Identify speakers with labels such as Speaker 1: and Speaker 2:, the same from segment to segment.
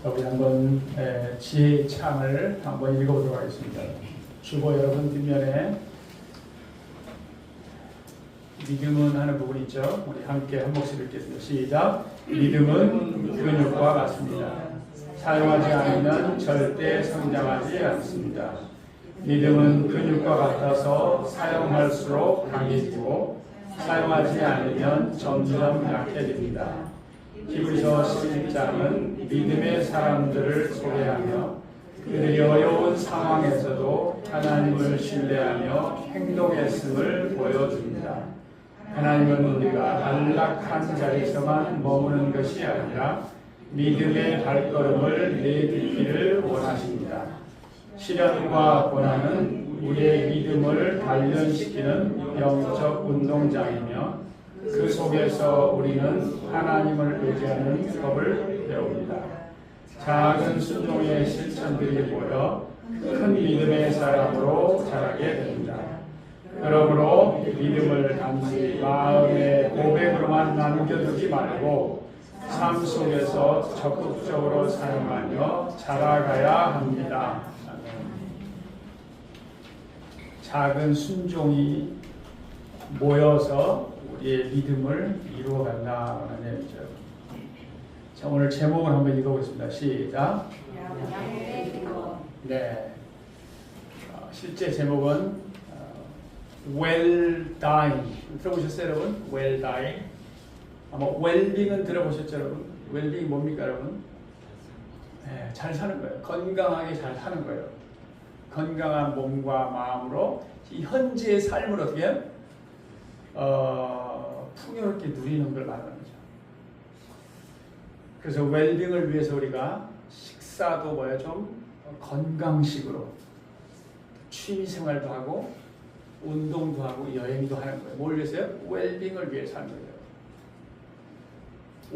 Speaker 1: 우리 한번 지혜의 창을 한번 읽어보도록 하겠습니다. 주보 여러분 뒷면에 믿음은 하는 부분이 있죠. 우리 함께 한 목소리 읽겠습니다. 시작. 믿음은 근육과 같습니다. 사용하지 않으면 절대 성장하지 않습니다. 믿음은 근육과 같아서 사용할수록 강해지고 사용하지 않으면 점점 약해집니다. 히브리서 11장은 믿음의 사람들을 소개하며 그들이 어려운 상황에서도 하나님을 신뢰하며 행동했음을 보여줍니다. 하나님은 우리가 안락한 자리에서만 머무는 것이 아니라 믿음의 발걸음을 내딛기를 원하십니다. 시련과 고난은 우리의 믿음을 단련시키는 영적 운동장이며 그 속에서 우리는 하나님을 의지하는 법을 배웁니다. 작은 순종의 실천들이 모여 큰 믿음의 사람으로 자라게 됩니다. 그러므로 믿음을 단지 마음의 고백으로만 남겨두지 말고 삶 속에서 적극적으로 사용하며 자라가야 합니다. 작은 순종이 모여서 우리의 믿음을 이루어간다는 얘기죠. 자, 오늘 제목을 한번 읽어보겠습니다. 시작. 네. 실제 제목은 Well Dying. 들어보셨어요, 여러분? Well Dying. 아마 웰빙은 들어보셨죠, 여러분? 웰빙이 뭡니까, 여러분? 네, 잘 사는 거예요. 건강하게 잘 사는 거예요. 건강한 몸과 마음으로 이 현재의 삶을 어떻게 해요? 풍요롭게 누리는 걸 말하는 거죠. 그래서 웰빙을 위해서 우리가 식사도 좀 건강식으로 취미생활도 하고 운동도 하고 여행도 하는 거예요. 뭘 위해서요? 웰빙을 위해서 하는 거예요.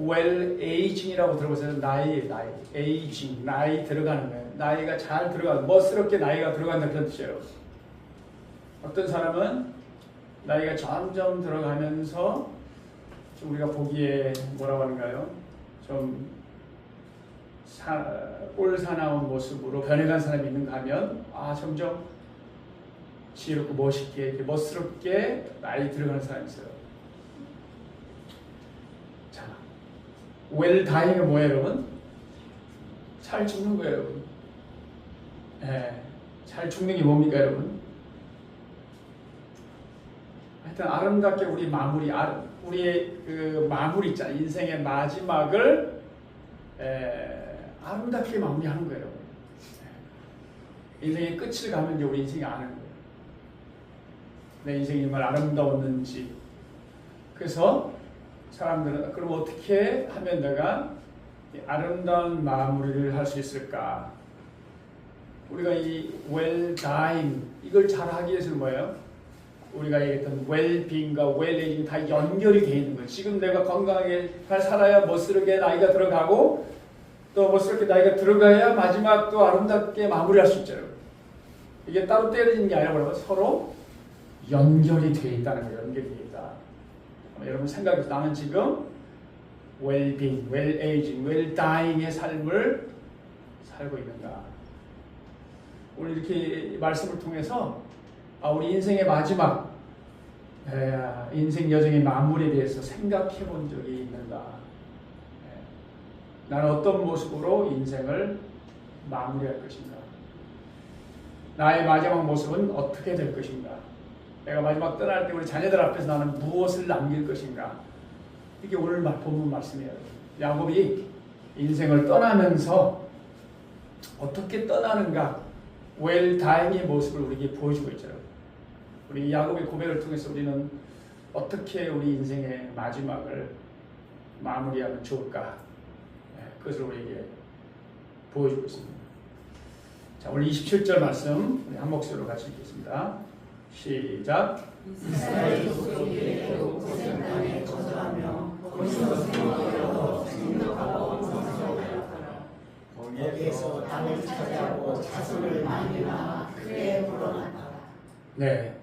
Speaker 1: 웰 에이징이라고 들어보세요. 나이 에이징, 나이 들어가는 거예요. 나이가 잘 들어가고 멋스럽게 나이가 들어간다 그런 뜻이에요. 어떤 사람은 나이가 점점 들어가면서 좀 우리가 보기에 뭐라고 하는가요? 좀 꼴사나운 모습으로 변해간 사람이 있는가 하면 점점 지혜롭고 멋있게 이렇게 멋스럽게 나이 들어가는 사람이 있어요. 자, 웰 다잉이 뭐예요, 여러분? 잘 죽는 거예요, 여러분. 잘 죽는 게 뭡니까, 여러분? 하여튼 아름답게 우리 우리의 그 마무리 있잖아요. 인생의 마지막을 아름답게 마무리하는 거예요. 인생의 끝을 가면 이제 우리 인생이 아는 거예요. 내 인생이 정말 아름다웠는지. 그래서 사람들은 그럼 어떻게 하면 내가 아름다운 마무리를 할 수 있을까? 우리가 이 well dying 이걸 잘하기 위해서는 뭐예요? 우리가 얘기했던 웰빙과 웰에이징이 다 연결이 되어 있는 거예요. 지금 내가 건강하게 잘 살아야 멋스럽게 나이가 들어가고 또 멋스럽게 나이가 들어가야 마지막 또 아름답게 마무리할 수 있잖아요. 이게 따로 떼어지는 게 아니라 뭐라고 서로 연결이 되어 있다는 거예요. 연결이 되어 있다. 여러분 생각해서 나는 지금 웰빙, 웰에이징, 웰다잉의 삶을 살고 있는가. 오늘 이렇게 말씀을 통해서 우리 인생의 마지막 인생 여정의 마무리에 대해서 생각해 본 적이 있는가? 나는 어떤 모습으로 인생을 마무리할 것인가? 나의 마지막 모습은 어떻게 될 것인가? 내가 마지막 떠날 때 우리 자녀들 앞에서 나는 무엇을 남길 것인가? 이게 오늘 본문 말씀이에요. 야곱이 인생을 떠나면서 어떻게 떠나는가? 웰 다잉의 모습을 우리에게 보여주고 있잖아요. 우리 야곱의 고백을 통해서 우리는 어떻게 우리 인생의 마지막을 마무리하면 좋을까? 그것을 우리에게 보여주고 있습니다. 자, 오늘 27절 말씀 우리 한 목소리로 같이 읽겠습니다. 시작.
Speaker 2: 이스라엘 족속이 고센 땅에 거주하며 거기서 생활하여 생육하고 번성하였더라. 거기에서 땅을 차지하고 자손을 많이 낳아 크게 불어났다.
Speaker 1: 네.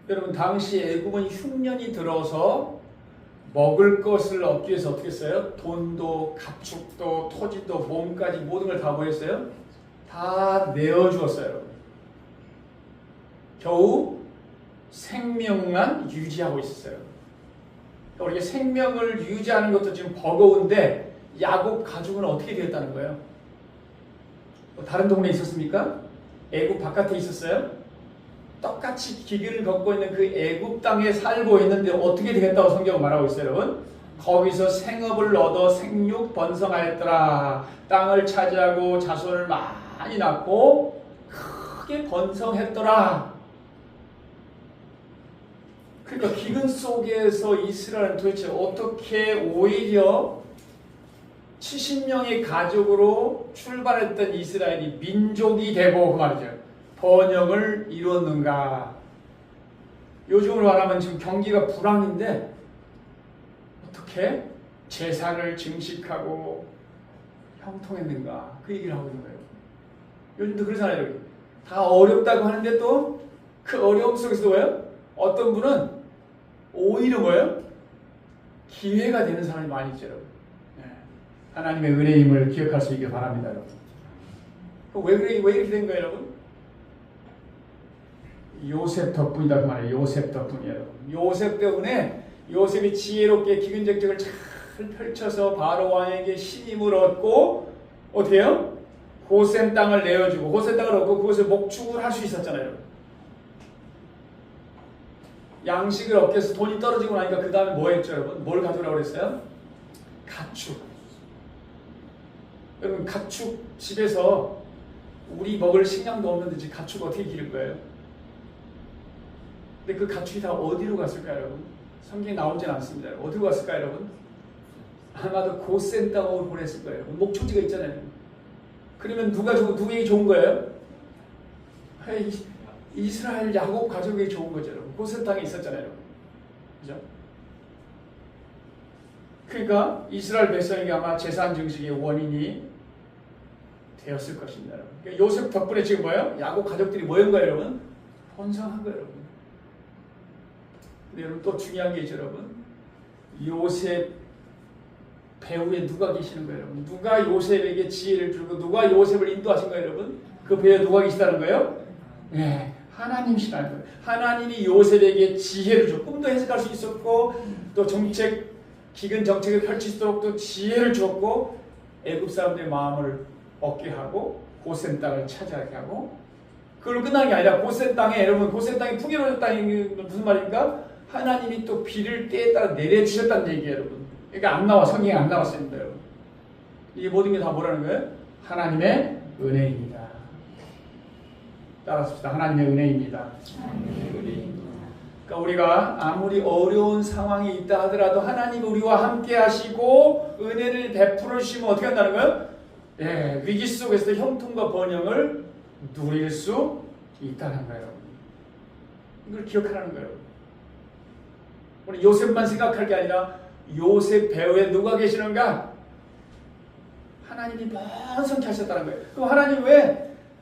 Speaker 1: 여러분 당시 애굽은 흉년이 들어서 먹을 것을 얻기 위해서 어떻게 했어요? 돈도 가축도 토지도 몸까지 모든 걸 다 뭐했어요? 다 내어주었어요. 겨우 생명만 유지하고 있었어요. 우리가 생명을 유지하는 것도 지금 버거운데 야곱 가족은 어떻게 되었다는 거예요? 다른 동네에 있었습니까? 애굽 바깥에 있었어요? 똑같이 길을 걷고 있는 그 애굽 땅에 살고 있는데 어떻게 되겠다고 성경은 말하고 있어요, 여러분? 거기서 생업을 얻어 생육 번성하였더라. 땅을 차지하고 자손을 많이 낳고 크게 번성했더라. 그러니까 기근 속에서 이스라엘은 도대체 어떻게 오히려 70명의 가족으로 출발했던 이스라엘이 민족이 되고 그 말이죠. 번영을 이뤘는가. 요즘으로 말하면 지금 경기가 불황인데 어떻게 재산을 증식하고 형통했는가. 그 얘기를 하고 있는 거예요. 요즘도 그러잖아요. 여러분. 다 어렵다고 하는데 또 그 어려움 속에서 뭐예요? 어떤 분은 오히려 뭐예요? 기회가 되는 사람이 많이 있죠. 여러분. 하나님의 은혜임을 기억할 수 있길 바랍니다. 여러분. 왜 이렇게 된 거예요, 여러분? 요셉 덕분이다 그 말이에요. 요셉 덕분이에요. 요셉 때문에 요셉이 지혜롭게 기근정책을 잘 펼쳐서 바로 왕에게 신임을 얻고 어떻게 해요? 고센 땅을 내어주고 고센 땅을 얻고 그곳에 목축을 할 수 있었잖아요. 양식을 얻기 위해서 돈이 떨어지고 나니까 그 다음에 뭐 했죠, 여러분? 뭘 가져오라고 그랬어요? 가축. 여러분, 가축 집에서 우리 먹을 식량도 없는데 가축 어떻게 기를 거예요? 근데 그 가축이 다 어디로 갔을까요, 여러분? 성경에 나오진 않습니다. 어디로 갔을까요, 여러분? 아마도 고센 땅으로 보냈을 거예요. 목초지가 있잖아요. 그러면 누구에게 좋은 거예요? 이스라엘 야곱 가족에게 좋은 거죠, 여러분. 고센 땅에 있었잖아요, 여러분. 그죠? 그러니까 이스라엘 백성에게 아마 재산 증식의 원인이 되었을 것입니다, 여러분. 그러니까 요셉 덕분에 지금 뭐예요? 야곱 가족들이 뭐인 거예요, 여러분? 번성한 거예요, 여러분. 근데 여러분 또 중요한 게 있죠, 여러분. 요셉 배후에 누가 계시는 거예요, 여러분? 누가 요셉에게 지혜를 주고 누가 요셉을 인도하신 거예요, 여러분? 그 배에 누가 계시다는 거예요? 네, 하나님이시라는 거예요. 하나님이 요셉에게 지혜를 줘. 꿈도 해석할 수 있었고 또 정책 기근 정책을 펼칠 수 있도록 또 지혜를 줬고 애굽 사람들의 마음을 얻게 하고 고센 땅을 차지하게 하고 그걸로 끝나는 게 아니라 고센 땅에 여러분 고센 땅이 풍요로웠다는 게 무슨 말입니까? 하나님이 또 비를 때에 따라 내려주셨다는 얘기예요, 여러분. 그러니까 안 나와 성경에 안 나왔습니다, 여러분. 이게 모든 게 다 뭐라는 거예요? 하나님의 은혜입니다. 따라합시다. 하나님의 은혜입니다. 그러니까 우리가 아무리 어려운 상황이 있다 하더라도 하나님 우리와 함께 하시고 은혜를 베풀어 주시면 어떻게 한다는 거예요? 예, 위기 속에서도 형통과 번영을 누릴 수 있다는 거예요. 이걸 기억하라는 거예요. 우리 요셉만 생각할 게 아니라 요셉 배후에 누가 계시는가? 하나님이 번성케 하셨다는 거예요.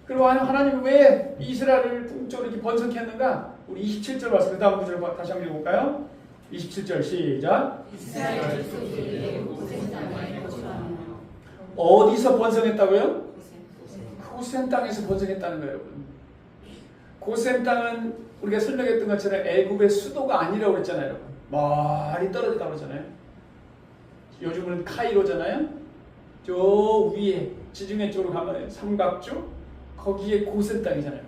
Speaker 1: 그럼 하나님 왜 이스라엘을 풍족으로 이렇게 번성케 했는가? 우리 27절 봤어요. 그 다음 구절 다시 한번 읽어볼까요? 27절 시작. 어디서 번성했다고요? 고센 땅에서 번성했다는 거예요, 여러분. 고센 땅은 우리가 설명했던 것처럼 애굽의 수도가 아니라고 그랬잖아요, 여러분. 멀리 떨어졌다고 그러잖아요. 요즘은 카이로잖아요. 저 위에 지중해 쪽으로 가면 삼각주 거기에 고센 땅이잖아요.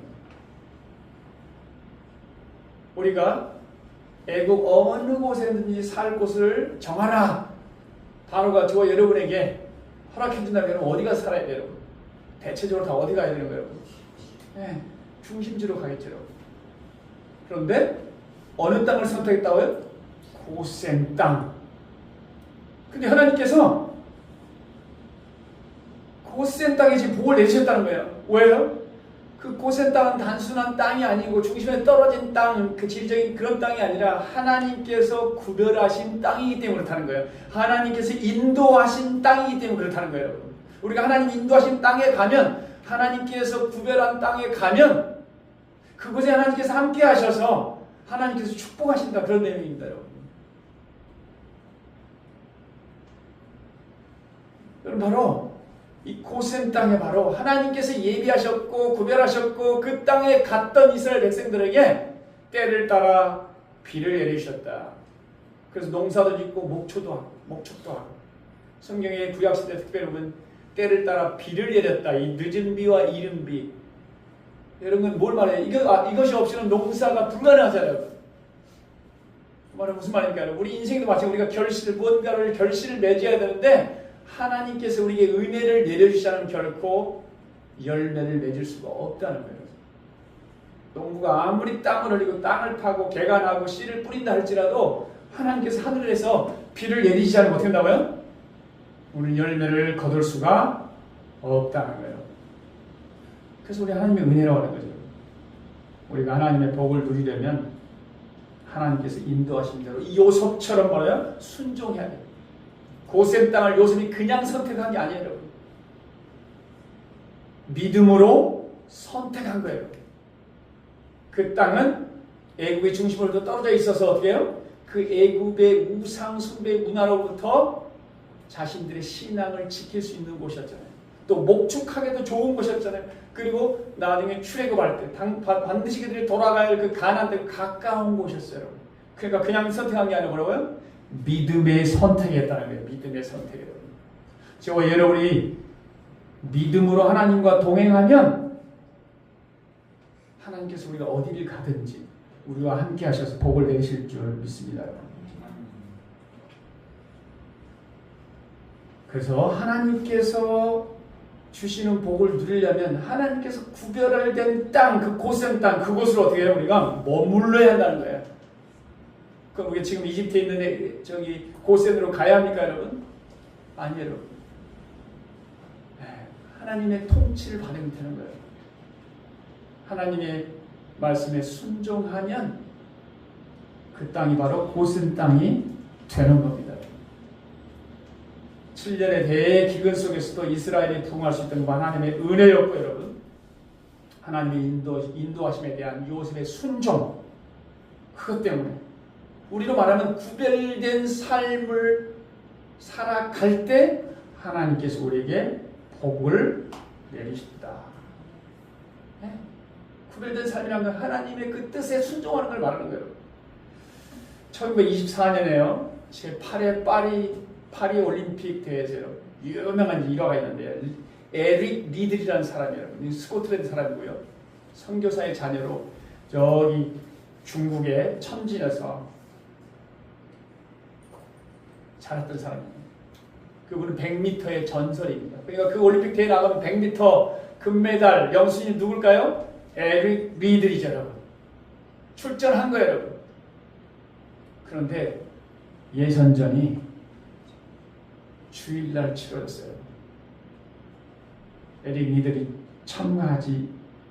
Speaker 1: 우리가 애국 어느 곳에든지 살 곳을 정하라. 바로가 저 여러분에게 허락해준다면 여러분 어디 가서 살아야 돼요, 여러분? 대체적으로 다 어디 가야 되는 거예요, 여러분? 네, 중심지로 가겠죠, 여러분. 그런데 어느 땅을 선택했다고요? 고센 땅. 근데 하나님께서 고센 땅에 지금 복을 내주셨다는 거예요. 왜요? 그 고센 땅은 단순한 땅이 아니고 중심에 떨어진 땅, 그 지리적인 그런 땅이 아니라 하나님께서 구별하신 땅이기 때문에 그렇다는 거예요. 하나님께서 인도하신 땅이기 때문에 그렇다는 거예요. 우리가 하나님 인도하신 땅에 가면, 하나님께서 구별한 땅에 가면 그곳에 하나님께서 함께 하셔서 하나님께서 축복하신다, 그런 내용입니다, 여러분. 여러분 바로 이 고센 땅에 바로 하나님께서 예비하셨고 구별하셨고 그 땅에 갔던 이스라엘 백성들에게 때를 따라 비를 내리셨다. 그래서 농사도 짓고 목축도 하고 성경의 구약시대 특별히 보면 때를 따라 비를 내렸다. 이 늦은 비와 이른 비. 이런 건 뭘 말해요? 이것이 없이는 농사가 불가능하잖아요. 말은 무슨 말입니까? 우리 인생도 마찬가지로 우리가 무언가를 결실을 맺어야 되는데 하나님께서 우리에게 은혜를 내려주지 않으면 결코 열매를 맺을 수가 없다는 거예요. 농부가 아무리 땀을 흘리고 땅을 파고 개간하고 씨를 뿌린다 할지라도 하나님께서 하늘에서 비를 내리지 않으면 어떻게 된다고요? 우리는 열매를 거둘 수가 없다는 거예요. 그래서 우리 하나님의 은혜라고 하는 거죠. 우리가 하나님의 복을 누리려면 하나님께서 인도하신 대로 이 요셉처럼 말해요. 순종해야 돼요. 고센 땅을 요셉이 그냥 선택한 게 아니에요. 여러분. 믿음으로 선택한 거예요. 그 땅은 애굽의 중심으로 떨어져 있어서 어떻게 해요? 그 애굽의 우상 숭배 문화로부터 자신들의 신앙을 지킬 수 있는 곳이었잖아요. 또 목축하기도 좋은 곳이었잖아요. 그리고 나중에 출애굽할 때 반드시 그들이 돌아가야 할 그 가나안 땅 가까운 곳이었어요. 그러니까 그냥 선택한 게 아니라 뭐라고요? 믿음의 선택이었다는 거예요. 믿음의 선택이에요. 저와 여러분이 믿음으로 하나님과 동행하면 하나님께서 우리가 어디를 가든지 우리와 함께 하셔서 복을 내리실 줄 믿습니다. 그래서 하나님께서 주시는 복을 누리려면 하나님께서 구별된 땅, 그 고센 땅, 그곳을 어떻게 해요? 우리가 머물러야 한다는 거예요. 그럼 우리 지금 이집트에 있는 저기 고센으로 가야 합니까, 여러분? 아니에요, 여러분. 하나님의 통치를 받으면 되는 거예요. 하나님의 말씀에 순종하면 그 땅이 바로 고센 땅이 되는 겁니다. 7년의 대기근 속에서도 이스라엘이 부흥할 수 있던 건 하나님의 은혜였고, 여러분, 하나님의 인도하심에 대한 요셉의 순종, 그것 때문에 우리로 말하면 구별된 삶을 살아갈 때 하나님께서 우리에게 복을 내리십니다. 네? 구별된 삶이라는 건 하나님의 그 뜻에 순종하는 걸 말하는 거예요. 1924년에요. 제8회 파리 올림픽 대회에서 유명한 일화가 있는데 에릭 리들이라는 사람이에요. 스코틀랜드 사람이고요. 선교사의 자녀로 저기 중국의 천진에서 자랐던 사람이에요. 그분은 100m의 전설입니다. 그러니까 그 올림픽 대회 나가면 100m 금메달 영수인이 누굴까요? 에릭 리들이죠, 여러분. 출전한 거예요, 여러분. 그런데 예선전이 주일날 치러졌어요. 에릭 리들이 참가하지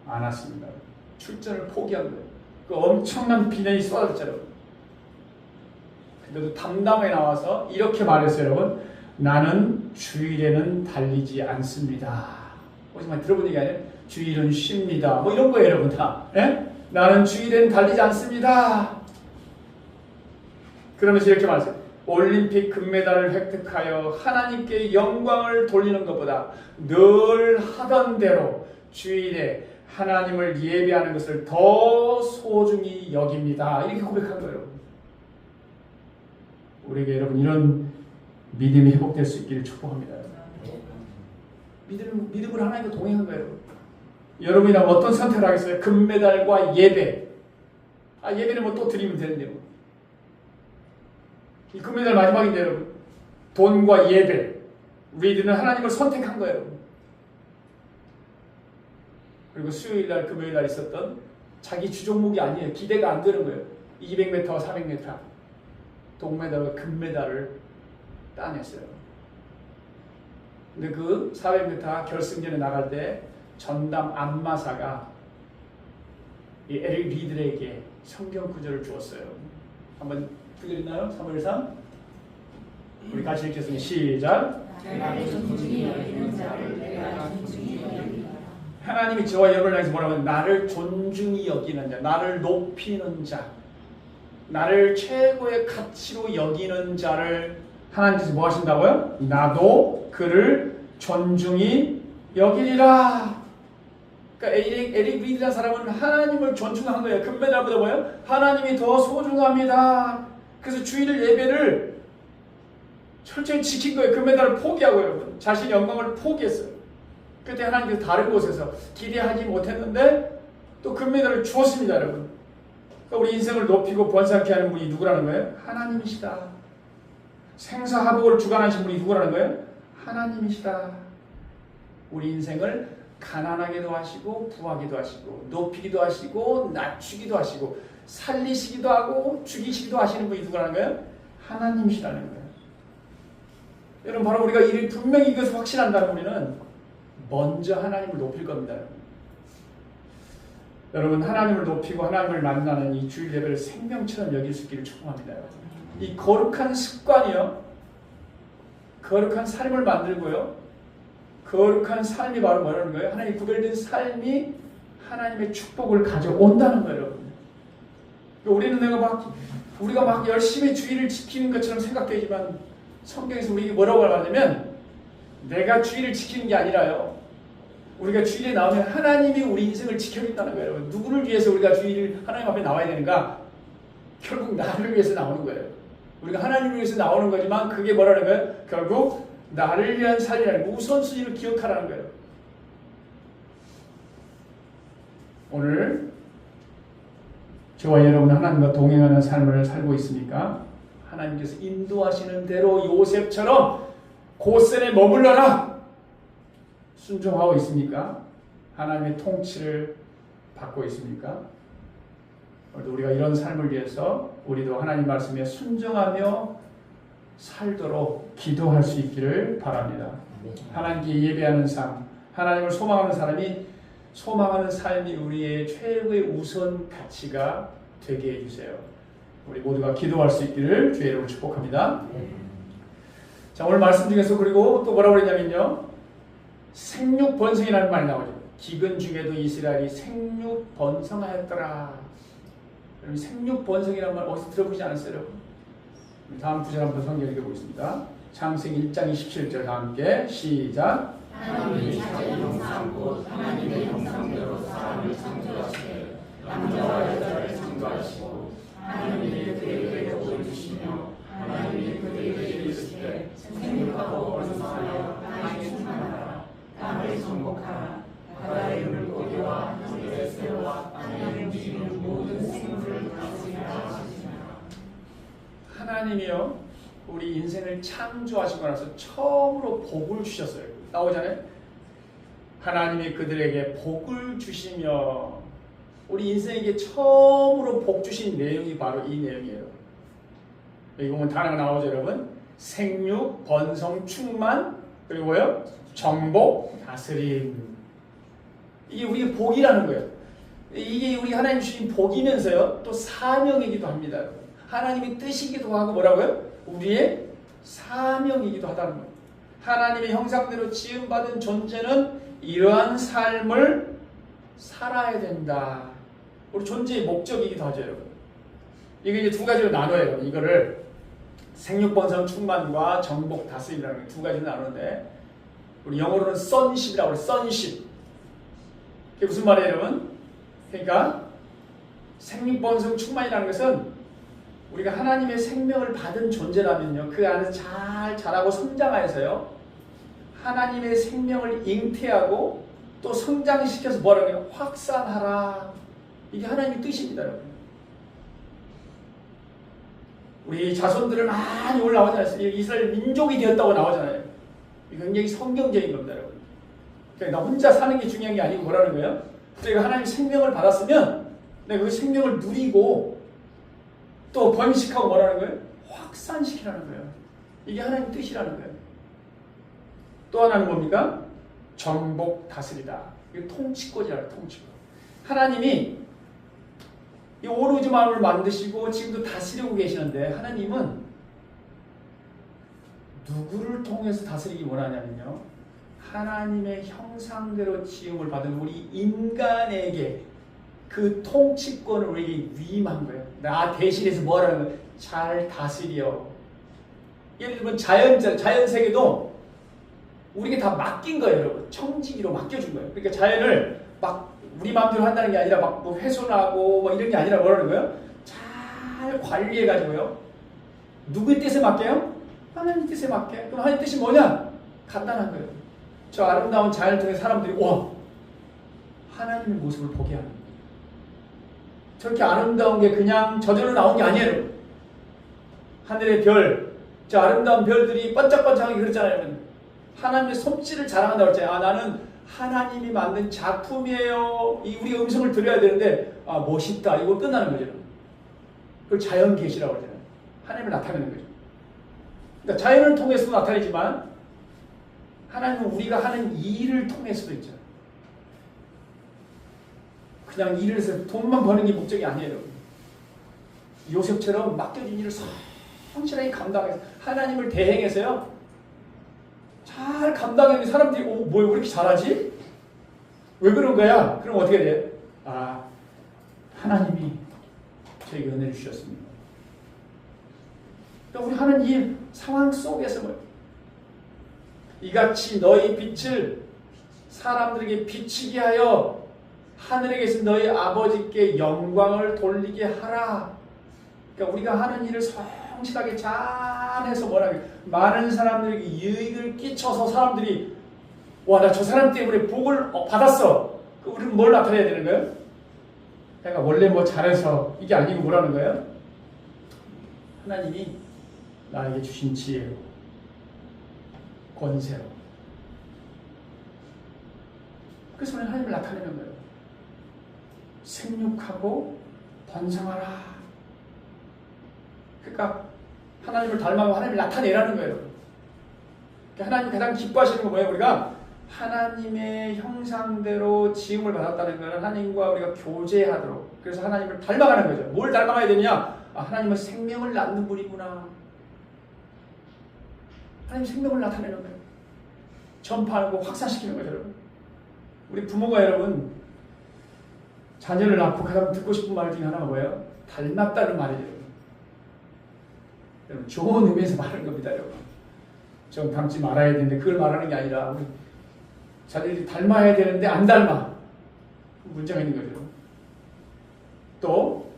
Speaker 1: 않았습니다. 출전을 포기한 거예요. 그 엄청난 비난이 쏟아졌죠. 근데도 담담하게 나와서 이렇게 말했어요, 여러분. 나는 주일에는 달리지 않습니다. 정말 들어본 얘기 아니에요? 주일은 쉽니다. 뭐 이런 거예요, 여러분 다. 예? 나는 주일에는 달리지 않습니다. 그러면서 이렇게 말했어요. 올림픽 금메달을 획득하여 하나님께 영광을 돌리는 것보다 늘 하던 대로 주일에 하나님을 예배하는 것을 더 소중히 여깁니다. 이렇게 고백한 거예요. 우리에게 여러분 이런 믿음이 회복될 수 있기를 축복합니다. 믿음으로 하나님과 동행한 거예요. 여러분이라면 어떤 선택을 하겠어요? 금메달과 예배. 예배는 뭐 또 드리면 되는데요. 이 금메달 마지막인데 여러분. 돈과 예배. 리드는 하나님을 선택한 거예요. 그리고 수요일날 금요일날 있었던 자기 주종목이 아니에요. 기대가 안 되는 거예요. 200m와 400m 동메달과 금메달을 따냈어요. 근데 그 400m 결승전에 나갈 때 전담 안마사가 이 에릭 리들에게 성경 구절을 주었어요. 한번 들리나요? 3월3 우리 같이 읽겠습니다. 시작. 하나님이 저와 여러분을 향해서 뭐라고 하면 나를 존중히 여기는 자, 나를 높이는 자, 나를 최고의 가치로 여기는 자를 하나님께서 뭐 하신다고요? 나도 그를 존중이 여기리라. 그러니까 에릭 리드라는 사람은 하나님을 존중한 거예요. 금메달보다 뭐예요? 하나님이 더 소중합니다. 그래서 주일 예배를 철저히 지킨 거예요. 금메달을 포기하고 여러분. 자신의 영광을 포기했어요. 그때 하나님께서 다른 곳에서 기대하지 못했는데 또 금메달을 주었습니다, 여러분. 그러니까 우리 인생을 높이고 번성케 하는 분이 누구라는 거예요? 하나님이시다. 생사화복을 주관하신 분이 누구라는 거예요? 하나님이시다. 우리 인생을 가난하게도 하시고 부하기도 하시고 높이기도 하시고 낮추기도 하시고 살리시기도 하고 죽이시기도 하시는 분이 누구라는 거예요? 하나님이시라는 거예요. 여러분 바로 우리가 분명히 이것을 확신한다면 우리는 먼저 하나님을 높일 겁니다. 여러분 하나님을 높이고 하나님을 만나는 이 주일 예배를 생명처럼 여길 수 있기를 축복합니다. 이 거룩한 습관이요, 거룩한 삶을 만들고요, 거룩한 삶이 바로 뭐라는 거예요? 하나님이 구별된 삶이 하나님의 축복을 가져온다는 거예요, 여러분. 우리는 우리가 막 열심히 주의를 지키는 것처럼 생각되지만 성경에서 우리에게 뭐라고 말하냐면 내가 주의를 지키는 게 아니라요, 우리가 주일에 나오면 하나님이 우리 인생을 지켜준다는 거예요. 여러분. 누구를 위해서 우리가 주일 하나님 앞에 나와야 되는가? 결국 나를 위해서 나오는 거예요. 우리가 하나님을 위해서 나오는 거지만 그게 뭐라는 거예요? 결국 나를 위한 삶이라는 우선순위를 기억하라는 거예요. 오늘 저와 여러분은 하나님과 동행하는 삶을 살고 있습니까? 하나님께서 인도하시는 대로 요셉처럼 고센에 머물러라 순종하고 있습니까? 하나님의 통치를 받고 있습니까? 우리가 이런 삶을 위해서 우리도 하나님 말씀에 순종하며 살도록 기도할 수 있기를 바랍니다. 하나님께 예배하는 삶, 하나님을 소망하는 사람이 소망하는 삶이 우리의 최고의 우선 가치가 되게 해주세요. 우리 모두가 기도할 수 있기를 주의 이름으로 축복합니다. 자, 오늘 말씀 중에서 그리고 또 뭐라고 그랬냐면요, 생육 번성이라는 말이 나오죠. 기근 중에도 이스라엘이 생육 번성하였더라. 여러분 생육 번성이라는 말 어디서 들어보지 않았어요, 여러분? 다음 구절 한번 성경 읽어보겠습니다. 창세기 1장 27절 다 함께 시작.
Speaker 2: 하나님이 자기 형상 곧 하나님의 형상대로 사람을 창조하시되 남자와 여자를 창조하시고 하나님이 그들에게 복을 주시며 하나님이 그들에게 이르시되 생육하고 번성하여 땅에 충만하라. 땅을 정복하라. 바다의 물고기와 하늘의 새와 땅에 움직이는 모든 생물을 다스리라 하시니라.
Speaker 1: 하나님이요, 우리 인생을 창조하시고 나서 처음으로 복을 주셨어요. 나오잖아요. 하나님이 그들에게 복을 주시며, 우리 인생에게 처음으로 복 주신 내용이 바로 이 내용이에요. 여기 보면 단어가 나오죠, 여러분. 생육, 번성, 충만, 그리고요 정복, 다스림. 이게 우리의 복이라는 거예요. 이게 우리 하나님 주신 복이면서요 또 사명이기도 합니다. 하나님의 뜻이기도 하고 뭐라고요? 우리의 사명이기도 하다는 거예요. 하나님의 형상대로 지음받은 존재는 이러한 삶을 살아야 된다. 우리 존재의 목적이기도 하죠, 여러분. 이게 이제 두 가지로 나눠요, 여러분. 이거를 생육번성 충만과 정복 다스림이라는 두 가지로 나누는데, 우리 영어로는 sonship이라고 해요. sonship. 그게 무슨 말이에요, 여러분? 그러니까 생육번성 충만이라는 것은 우리가 하나님의 생명을 받은 존재라면요, 그 안에서 잘 자라고 성장하여서요, 하나님의 생명을 잉태하고 또 성장시켜서 뭐라고 해요? 확산하라. 이게 하나님의 뜻입니다, 여러분. 우리 자손들은 많이 올라오잖아요. 이스라엘 민족이 되었다고 나오잖아요. 이거 굉장히 성경적인 겁니다, 여러분. 그러니까 나 혼자 사는 게 중요한 게 아니고 뭐라는 거예요? 내가 하나님의 생명을 받았으면 내가 그 생명을 누리고 또 번식하고 뭐라는 거예요? 확산시키라는 거예요. 이게 하나님의 뜻이라는 거예요. 또 하나는 뭡니까? 정복 다스리다. 이게 통치권이라는 통치권. 하나님이 이 온 우주 만물을 만드시고 지금도 다스리고 계시는데, 하나님은 누구를 통해서 다스리기 원하냐면요, 하나님의 형상대로 지음을 받은 우리 인간에게 그 통치권을 우리에게 위임한 거예요. 나 대신해서 뭐라는 거예요? 잘 다스려. 예를 들면 자연 세계도 우리에게 다 맡긴 거예요, 여러분. 청지기로 맡겨준 거예요. 그러니까 자연을 막 우리 마음대로 한다는 게 아니라 막 뭐 훼손하고 뭐 이런 게 아니라 뭐라는 거예요? 잘 관리해가지고요. 누구의 뜻에 맡겨요? 하나님 뜻에 맡겨요. 그럼 하나님 뜻이 뭐냐? 간단한 거예요. 저 아름다운 자연을 통해 사람들이 와, 하나님의 모습을 보게 하는 거예요. 저렇게 아름다운 게 그냥 저절로 나온 게 아니에요. 하늘의 별, 저 아름다운 별들이 반짝반짝하게 그랬잖아요. 하나님의 솜씨를 자랑한다고 했잖아요. 아, 나는 하나님이 만든 작품이에요. 이 우리가 음성을 들어야 되는데, 아, 멋있다. 이거 끝나는 거죠. 그걸 자연 계시라고 하잖아요. 하나님을 나타내는 거죠. 그러니까 자연을 통해서도 나타내지만 하나님은 우리가 하는 일을 통해서도 있죠. 그냥 일을 해서 돈만 버는 게 목적이 아니에요. 요셉처럼 맡겨진 일을 성실하게 감당해서 하나님을 대행해서요. 잘 감당하는 사람들이 뭐야 왜 이렇게 잘하지? 왜 그런 거야? 그럼 어떻게 돼? 아, 하나님이 저에게 은혜를 주셨습니다. 그러니까 우리 하는 이 상황 속에서 뭐예요? 이같이 너희 빛을 사람들에게 비치게 하여 하늘에 계신 너희 아버지께 영광을 돌리게 하라. 그러니까 우리가 하는 일을 성실하게 잘해서 뭐라고 많은 사람들에게 유익을 끼쳐서 사람들이 와, 나 저 사람 때문에 복을 받았어. 우리는 뭘 나타내야 되는 거예요? 내가 원래 뭐 잘해서 이게 아니고 뭐라는 거예요? 하나님이 나에게 주신 지혜로 권세로 그래서 우리는 하나님을 나타내는 거예요. 생육하고 번성하라. 그러니까 하나님을 닮아가고 하나님을 나타내라는 거예요. 그러니까 하나님이 가장 기뻐하시는 건 뭐예요? 우리가 하나님의 형상대로 지음을 받았다는 것은 하나님과 우리가 교제하도록, 그래서 하나님을 닮아가는 거죠. 뭘 닮아가야 되느냐? 아, 하나님은 생명을 낳는 분이구나. 하나님 생명을 나타내는 거예요. 전파하고 확산시키는 거죠, 여러분. 우리 부모가 여러분 자녀를 낳고 가장 듣고 싶은 말 중에 하나가 뭐예요? 닮았다는 말이에요. 여러분 좋은 의미에서 말하는 겁니다, 여러분. 좀 닮지 말아야 되는데 그걸 말하는 게 아니라 우리 자녀들이 닮아야 되는데 안 닮아. 문제가 있는 거죠. 또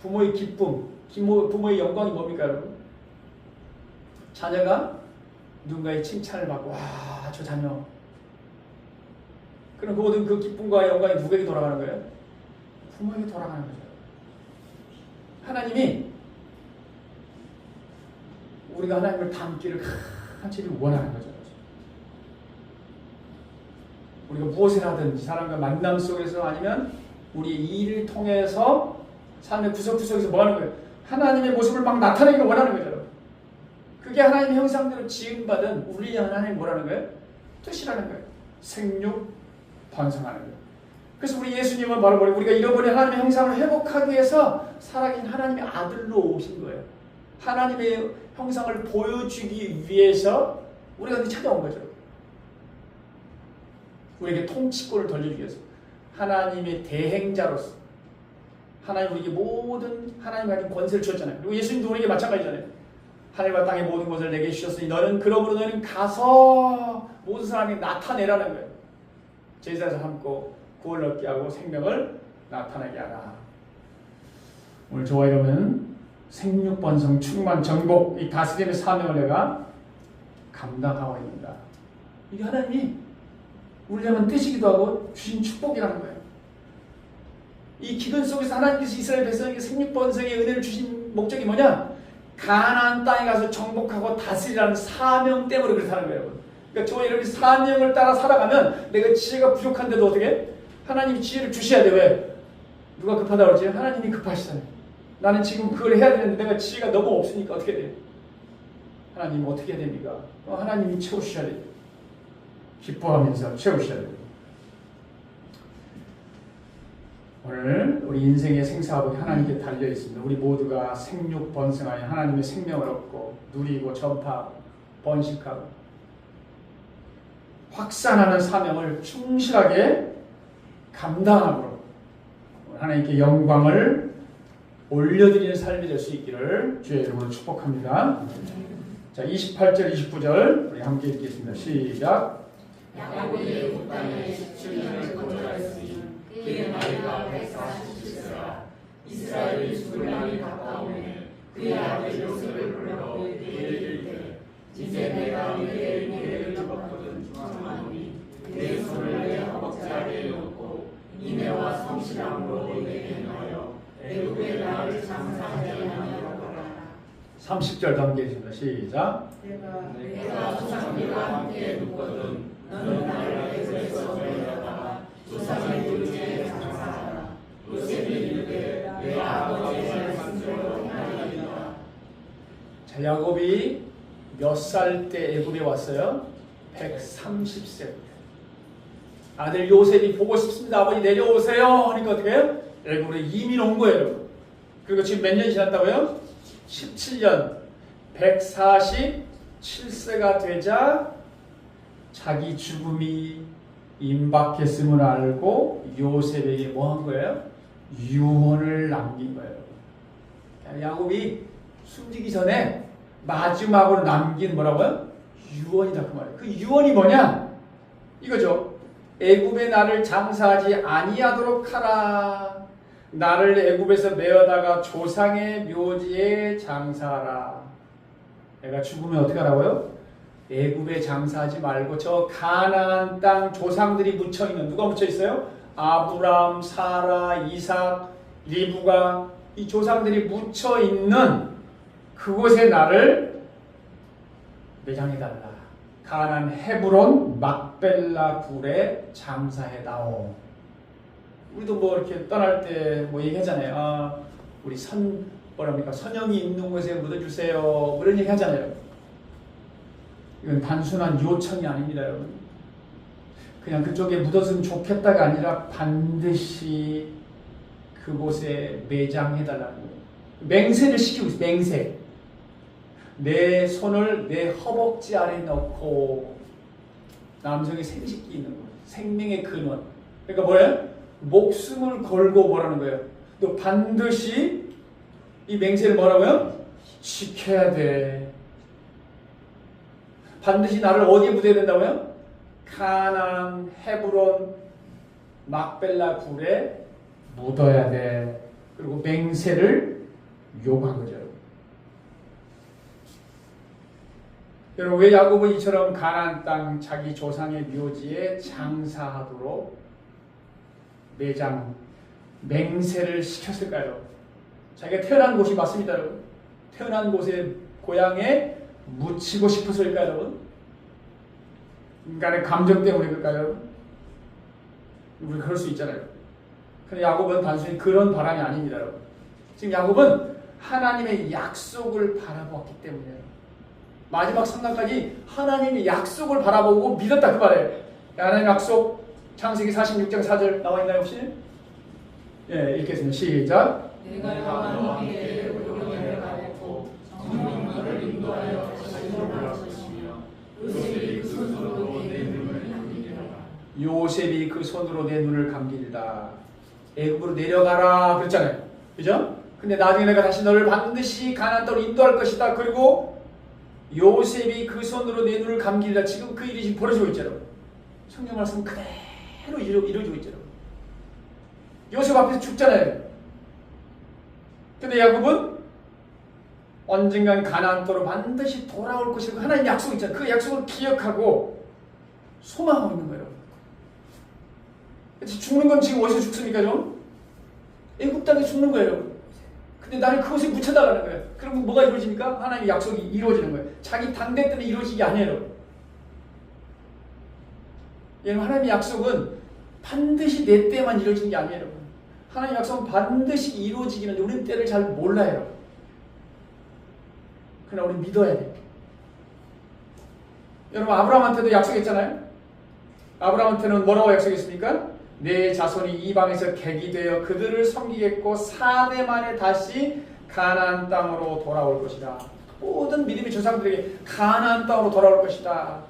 Speaker 1: 부모의 기쁨, 부모의 영광이 뭡니까, 여러분? 자녀가 누군가의 칭찬을 받고 와, 저 자녀. 그럼 그 모든 그 기쁨과 영광이 누구에게 돌아가는 거예요? 부모에게 돌아가는 거죠. 하나님이 우리가 하나님을 닮기를 간절히 원하는 거죠. 우리가 무엇을 하든지 사람과 만남 속에서 아니면 우리의 일을 통해서 삶의 구석구석에서 뭐 하는 거예요? 하나님의 모습을 막 나타내기를 원하는 거죠. 그게 하나님의 형상대로 지음받은 우리 하나님이 뭐라는 거예요? 뜻이라는 거예요. 생육, 번성하는 거예요. 그래서 우리 예수님은 바로 우리가 잃어버린 하나님의 형상을 회복하기 위해서 살아계신 하나님의 아들로 오신 거예요. 하나님의 형상을 보여주기 위해서 우리가 찾아온 거죠. 우리에게 통치권을 돌려주기 위해서 하나님의 대행자로서 하나님 우리에게 모든 하나님 가진 권세를 주셨잖아요. 그리고 예수님도 우리에게 마찬가지잖아요. 하늘과 땅의 모든 것을 내게 주셨으니 너는 그러므로 가서 모든 사람이 나타내라는 거예요. 제사에서 함고 구원을 얻게 하고 생명을 나타나게 하라. 오늘 저와 여러분은 생육, 번성, 충만, 정복 이 다스림의 사명을 내가 감당하고 있는다. 이게 하나님이 우리에게는 뜻이기도 하고 주신 축복이라는 거예요. 이 기근 속에서 하나님께서 이스라엘 백성에게 생육, 번성의 은혜를 주신 목적이 뭐냐? 가나안 땅에 가서 정복하고 다스리라는 사명 때문에 그렇다는 거예요. 여러분. 그러니까 저와 여러분이 사명을 따라 살아가면 내가 지혜가 부족한데도 어떻게? 하나님이 지혜를 주셔야 돼. 왜? 누가 급하다고 그러지? 하나님이 급하시잖아요. 나는 지금 그걸 해야 되는데 내가 지혜가 너무 없으니까 어떻게 돼? 하나님 어떻게 해야 됩니까? 하나님이 채우셔야 돼요. 기뻐하면서 채우셔야 돼요. 오늘 우리 인생의 생사하고 하나님께 달려 있습니다. 우리 모두가 생육 번성하여 하나님의 생명을 얻고 누리고 전파하고 번식하고 확산하는 사명을 충실하게 감당함으로 하나님께 영광을 올려드리는 삶이 될 수 있기를 주의 이름으로 축복합니다. 자, 28절, 29절 우리 함께 읽겠습니다. 시작.
Speaker 2: 야곱이 애굽 땅에 17년을 거주하였으니 그의 나이가 147세라. 이스라엘이 죽을 날이 가까우니 그의 아들 요셉을 불러 그에게 이르되 이제 내가 네게 미래를 주었거든 청하노니 내 손을 내 허벅지 아래에 놓고 인애와 성실함으로 내게 행하여 애굽에 나를 장사하게 하려거라.
Speaker 1: 30절 함께 읽습니다. 시작.
Speaker 2: 내가 조상들과 함께 눕거든 너는 나를 애굽에서 내려다가 조상의 굴지에 장사하라. 요셉이 이르되 내 아버지의 말씀대로 행하리이다.
Speaker 1: 자, 야곱이 몇 살 때 애굽에 왔어요? 130세. 아들 요셉이 보고 싶습니다. 아버지 내려오세요. 하니까 어떻게 해요? 애굽에 이민 온 거예요. 그리고 지금 몇 년 지났다고요? 17년. 147세가 되자 자기 죽음이 임박했음을 알고 요셉에게 뭐 한 거예요? 유언을 남긴 거예요. 야곱이 숨지기 전에 마지막으로 남긴 뭐라고요? 유언이다 그 말이에요. 그 유언이 뭐냐? 이거죠. 애굽에 나를 장사하지 아니하도록 하라. 나를 애굽에서 메어다가 조상의 묘지에 장사하라. 내가 죽으면 어떻게 하라고요? 애굽에 장사하지 말고 저 가나안 땅 조상들이 묻혀있는, 누가 묻혀있어요? 아브람, 사라, 이삭, 리브가, 이 조상들이 묻혀있는 그곳에 나를 매장해달라. 가나안 헤브론 막벨라 굴에 장사해다오. 우리도 뭐 이렇게 떠날 때 뭐 얘기하잖아요. 아, 우리 선영이 있는 곳에 묻어주세요. 뭐 이런 얘기 하잖아요. 이건 단순한 요청이 아닙니다, 여러분. 그냥 그쪽에 묻었으면 좋겠다가 아니라 반드시 그곳에 매장해달라는 거예요. 맹세를 시키고 있어요. 맹세. 내 손을 내 허벅지 아래 넣고, 남성의 생식기 있는 거예요. 생명의 근원. 그러니까 뭐예요? 목숨을 걸고 뭐라는 거예요? 너 반드시 이 맹세를 뭐라고요? 지켜야 돼. 반드시 나를 어디에 묻어야 된다고요? 가나안, 헤브론, 막벨라 굴에 묻어야 돼. 그리고 맹세를 요구한 거죠. 여러분, 왜 야곱은 이처럼 가나안 땅 자기 조상의 묘지에 장사하도록 맹세를 시켰을까요? 자기가 태어난 곳이 맞습니다, 여러분. 태어난 곳에 고향에 묻히고 싶었을까요, 여러분? 인간의 감정 때문에 그럴까요, 여러분? 우리 그럴 수 있잖아요. 근데 야곱은 단순히 그런 바람이 아닙니다, 여러분. 지금 야곱은 하나님의 약속을 바라보았기 때문이에요. 마지막 순간까지 하나님의 약속을 바라보고 믿었다 그 말이에요. 하나님의 약속, 창세기 46장 4절 나와 있나요 혹시? 예, 읽겠습니다. 시작.
Speaker 2: 내가 너와 함께 애굽으로 내려가겠고 정령 너를 인도하여 다시로 올라오시며 요셉이 그 손으로 내 눈을 감기리라.
Speaker 1: 요셉이 그 손으로 내 눈을 감기리라. 애굽으로 내려가라 그랬잖아요. 그죠? 근데 나중에 내가 다시 너를 반드시 가나안 땅으로 인도할 것이다. 그리고 요셉이 그 손으로 내 눈을 감기리라. 지금 그 일이 지금 벌어지고 있잖아요. 성경 말씀 그대로 이루어지고 있잖아요. 요셉 앞에서 죽잖아요. 근데 야곱은 언젠간 가나안 땅으로 반드시 돌아올 것이라고 하나님 약속 있잖아요. 그 약속을 기억하고 소망하고 있는 거예요. 죽는 건 지금 어디서 죽습니까 좀? 애굽 땅에 죽는 거예요. 근데 나를 그곳에 묻혀달라는 거예요. 그럼 뭐가 이루어집니까? 하나님의 약속이 이루어지는 거예요. 자기 당대 때문에 이루어지기 아니에요. 여러분, 하나님의 약속은 반드시 내 때만 이루어지는 게 아니에요. 하나님의 약속은 반드시 이루어지기는 우리 때를 잘 몰라요. 그러나 우리 믿어야 돼요. 여러분, 아브라함한테도 약속했잖아요. 아브라함한테는 뭐라고 약속했습니까? 내 자손이 이방에서 객이 되어 그들을 섬기겠고 4대 만에 다시 가나안 땅으로 돌아올 것이다. 모든 믿음의 조상들에게 가나안 땅으로 돌아올 것이다.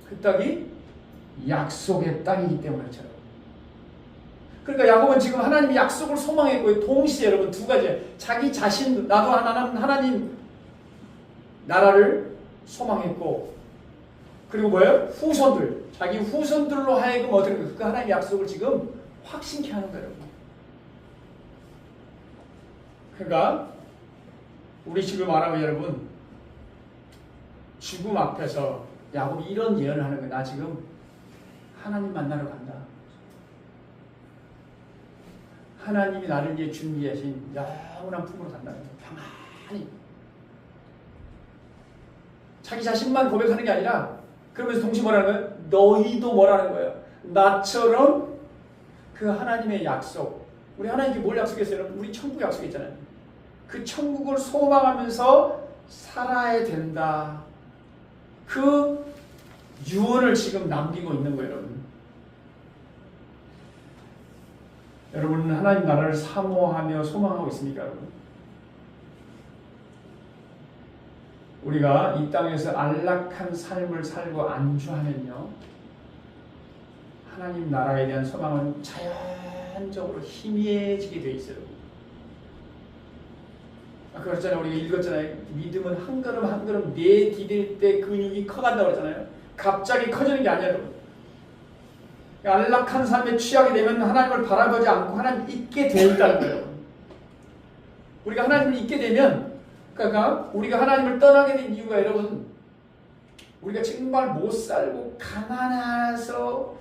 Speaker 1: 그 땅이 약속의 땅이기 때문에 그렇죠. 그러니까 야곱은 지금 하나님의 약속을 소망했고 동시에 여러분 두 가지 자기 자신 나도 하나님 나라를 소망했고, 그리고 뭐예요? 후손들, 자기 후손들로 하여금 어떻게 그 하나님의 약속을 지금 확신케 하는 거예요. 그러니까 우리 지금 말하면 여러분, 죽음 앞에서 야곱이 이런 예언을 하는 거예요. 나 지금 하나님 만나러 간다. 하나님이 나를 위해 준비하신 영원한 품으로 간다는 거예요. 가만히. 자기 자신만 고백하는 게 아니라, 그러면서 동시에 뭐라는 거예요? 너희도 뭐라는 거예요? 나처럼 그 하나님의 약속. 우리 하나님께 뭘 약속했어요? 우리 천국 약속했잖아요. 그 천국을 소망하면서 살아야 된다. 그 유언을 지금 남기고 있는 거예요, 여러분. 여러분은 하나님 나라를 사모하며 소망하고 있습니까, 여러분? 우리가 이 땅에서 안락한 삶을 살고 안주하면요, 하나님 나라에 대한 소망은 자연적으로 희미해지게 돼 있어요. 그렇잖아요. 우리가 읽었잖아요. 믿음은 한 걸음 한 걸음 내디딜 때 근육이 커간다고 그랬잖아요. 갑자기 커지는 게 아니에요, 여러분. 안락한 삶에 취하게 되면 하나님을 바라보지 않고 하나님 잊게 된다는 거예요. 우리가 하나님을 잊게 되면, 그러니까 우리가 하나님을 떠나게 된 이유가 여러분, 우리가 정말 못 살고 가난해서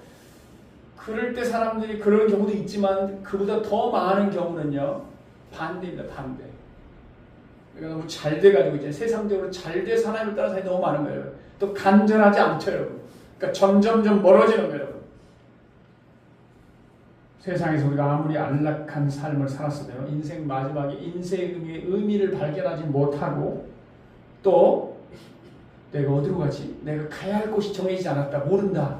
Speaker 1: 그럴 때 사람들이 그런 경우도 있지만, 그보다 더 많은 경우는요, 반대입니다. 반대. 그러니까 너무 잘 돼가지고 이제 세상적으로 잘 돼서 하나님을 따라 사람이 너무 많은 거예요. 또 간절하지 않죠, 여러분. 그러니까 점점점 멀어지는 거예요, 여러분. 세상에서 우리가 아무리 안락한 삶을 살았어도요, 인생 마지막에 인생의 의미를 발견하지 못하고, 또 내가 어디로 가지? 내가 가야 할 곳이 정해지지 않았다. 모른다.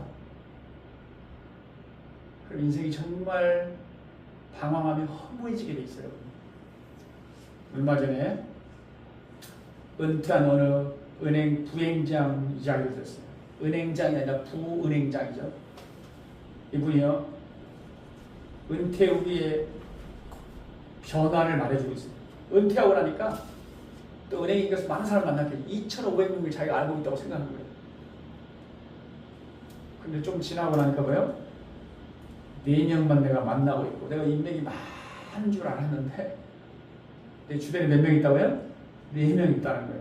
Speaker 1: 그럼 인생이 정말 방황하며 허무해지게 돼 있어요. 얼마 전에 은퇴한 어느 은행 부행장 이야기를 들었어요. 은행장이 아니라 부은행장이죠. 이분이요, 은퇴 후에 변화를 말해주고 있어요. 은퇴하고 나니까 또 은행에 가서 많은 사람을 만났겠죠. 2,500명을 자기가 알고 있다고 생각하는 거예요. 근데 좀 지나고 나니까 뭐예요? 4명만 내가 만나고 있고, 내가 인맥이 많은 줄 알았는데 내 주변에 몇 명 있다고요? 4명 있다는 거예요.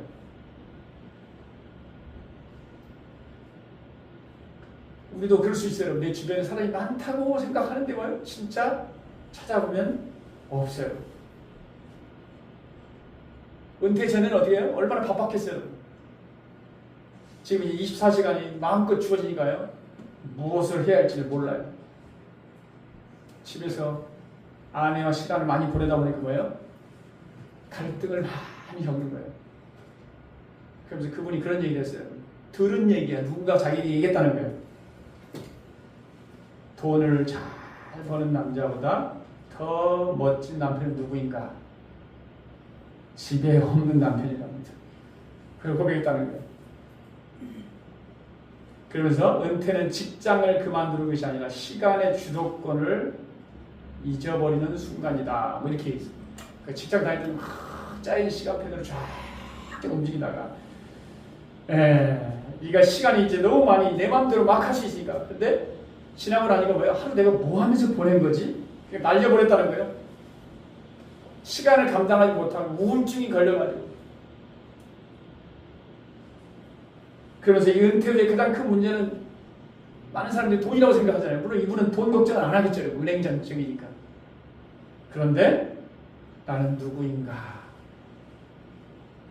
Speaker 1: 우리도 그럴 수 있어요. 내 주변에 사람이 많다고 생각하는데 뭐예요? 진짜 찾아보면 없어요. 은퇴 전에는 어떻게 해요? 얼마나 바빴겠어요. 지금 24시간이 마음껏 주어지니까요, 무엇을 해야 할지를 몰라요. 집에서 아내와 시간을 많이 보내다 보니까 뭐예요? 갈등을 많이 겪는 거예요. 그러면서 그분이 그런 얘기를 했어요. 들은 얘기야. 누군가 자기에게 얘기했다는 거예요. 돈을 잘 버는 남자보다 더 멋진 남편은 누구인가? 집에 없는 남편이랍니다. 그리고 고백했다는 거예요. 그러면서 은퇴는 직장을 그만두는 것이 아니라 시간의 주도권을 잊어버리는 순간이다. 뭐 이렇게 있어요. 그 직장 다닐 때는 짜인 시간표대로 쫙 움직이다가, 네가 시간이 이제 너무 많이 내 마음대로 막 할 수 있으니까. 근데 지나고 나니까 뭐야? 하루 내가 뭐 하면서 보낸 거지? 날려버렸다는 거예요. 시간을 감당하지 못하고 우울증이 걸려가지고. 그러면서 이 은퇴 후에 가장 큰 문제는 많은 사람들이 돈이라고 생각하잖아요. 물론 이분은 돈 걱정을 안 하겠죠. 은행장증이니까. 그런데 나는 누구인가?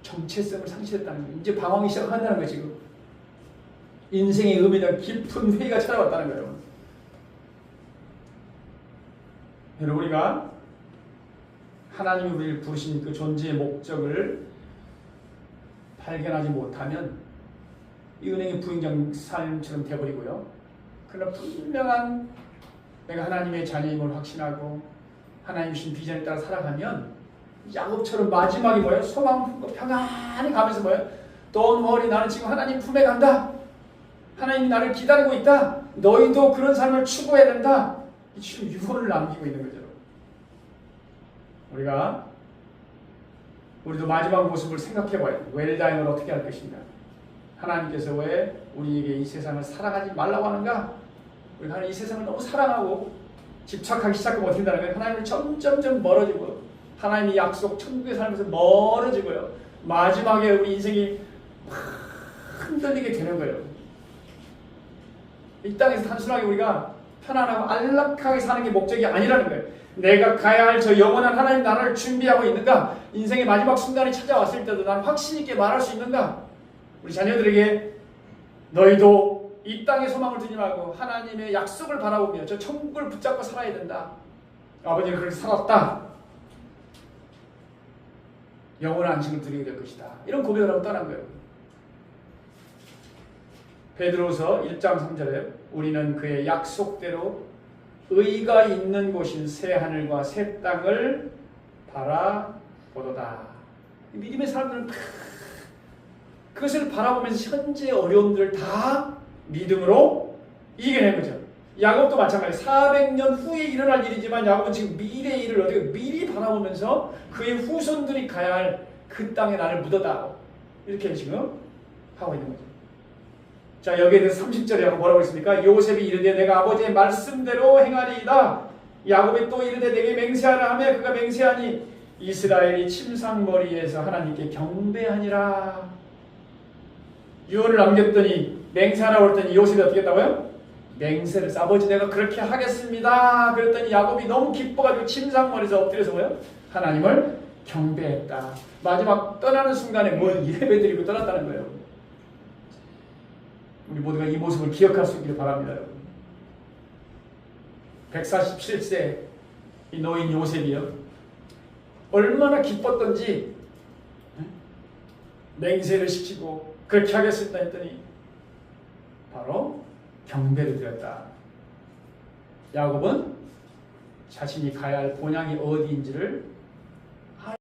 Speaker 1: 정체성을 상실했다는 거예요. 이제 방황이 시작한다는 거예요. 지금 인생의 의미에 대한 깊은 회의가 찾아왔다는 거예요. 여러분, 우리가 하나님이 우리를 부르신 그 존재의 목적을 발견하지 못하면 이 은행의 부행장 삶처럼 되어버리고요. 그러나 분명한 내가 하나님의 자녀임을 확신하고 하나님 주신 비전에 따라 살아가면 야곱처럼 마지막에 뭐예요? 소망 품고 평안히 가면서 뭐예요? Don't worry, 나는 지금 하나님 품에 간다. 하나님이 나를 기다리고 있다. 너희도 그런 삶을 추구해야 된다. 지금 유언을 남기고 있는 거죠. 우리가 우리도 마지막 모습을 생각해 봐야 돼요. 웰다잉을 어떻게 할 것인가. 하나님께서 왜 우리에게 이 세상을 사랑하지 말라고 하는가? 우리가 이 세상을 너무 사랑하고 집착하기 시작하면 어떻게 된다는 거예요? 하나님을 점점점 멀어지고 하나님의 약속 천국에 살면서 멀어지고요. 마지막에 우리 인생이 흔들리게 되는 거예요. 이 땅에서 단순하게 우리가 편안하고 안락하게 사는 게 목적이 아니라는 거예요. 내가 가야 할 저 영원한 하나님 나라를 준비하고 있는가? 인생의 마지막 순간이 찾아왔을 때도 나는 확신 있게 말할 수 있는가? 우리 자녀들에게 너희도 이 땅에 소망을 두지 말고 하나님의 약속을 바라보며 저 천국을 붙잡고 살아야 된다. 아버지는 그렇게 살았다. 영원한 안식을 누리게 될 것이다. 이런 고백을 하고 떠난 거예요. 베드로서 1장 3절에 우리는 그의 약속대로 의가 있는 곳인 새 하늘과 새 땅을 바라보도다. 믿음의 사람들은 그것을 바라보면서 현재 어려움들을 다 믿음으로 이겨낸 거죠. 야곱도 마찬가지. 400년 후에 일어날 일이지만 야곱은 지금 미래의 일을 어떻게 미리 바라보면서 그의 후손들이 가야 할 그 땅에 나를 묻어다. 이렇게 지금 하고 있는 거죠. 자, 여기에 대해서 30절에 뭐라고 했습니까? 요셉이 이르되 내가 아버지의 말씀대로 행하리이다. 야곱이 또 이르되 내게 맹세하라 하며 그가 맹세하니 이스라엘이 침상머리에서 하나님께 경배하니라. 유언을 남겼더니 맹세하라고 했더니 요셉이 어떻게 했다고요? 맹세를 했어. 아버지 내가 그렇게 하겠습니다. 그랬더니 야곱이 너무 기뻐가지고 침상머리에서 엎드려서 뭐요? 하나님을 경배했다. 마지막 떠나는 순간에 뭘 예배드리고 떠났다는 거예요. 우리 모두가 이 모습을 기억할 수 있기를 바랍니다. 147세 이 노인 요셉이요. 얼마나 기뻤던지 맹세를 시키고 그렇게 하겠습니다 했더니 바로 경배를 드렸다. 야곱은 자신이 가야 할 본향이 어디인지를